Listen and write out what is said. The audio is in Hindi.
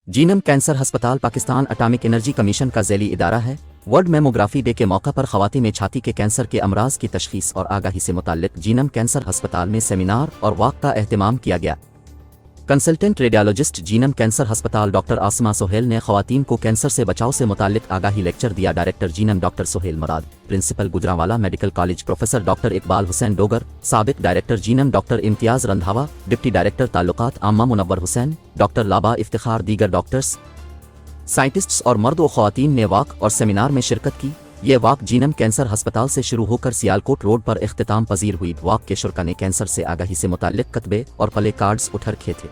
जीनम कैंसर अस्पताल पाकिस्तान एटॉमिक एनर्जी कमीशन का ज़ैली इदारा है। वर्ल्ड मेमोग्राफी डे के मौका पर ख़वातीन में छाती के कैंसर के अमराज की तशख़ीस और आगाही से मुताल्लिक़ जीनम कैंसर अस्पताल में सेमिनार और वाक़ का एहतमाम किया गया। कंसल्टेंट रेडियोलॉजिस्ट जीनम कैंसर अस्पताल डॉक्टर आसमा सोहेल ने ख़वातीन को कैंसर से बचाव से मुताल्लिक़ आगाही लेक्चर दिया। Director GINUM doctor Sohail Murad, principal Gujranwala medical college professor doctor Iqbal Hussain Dogar, साबिक director GINUM doctor Imtiaz Randhawa, deputy director ताल्लुकात आम्मा मुनव्वर हुसैन, डॉक्टर लाबा इफ्तिखार, दीगर डॉक्टर्स, साइंटिस्ट्स और मर्द व ख़वातीन ने वाक़ और सेमिनार में शिरकत की। ये वाक़ जीनम कैंसर अस्पताल से शुरू होकर सियालकोट रोड पर इख्तिताम पजीर हुई। वाक़ के शुरका ने कैंसर से आगाही से मुताल्लिक़ कतबे और प्ले कार्ड्स उठा रखे थे।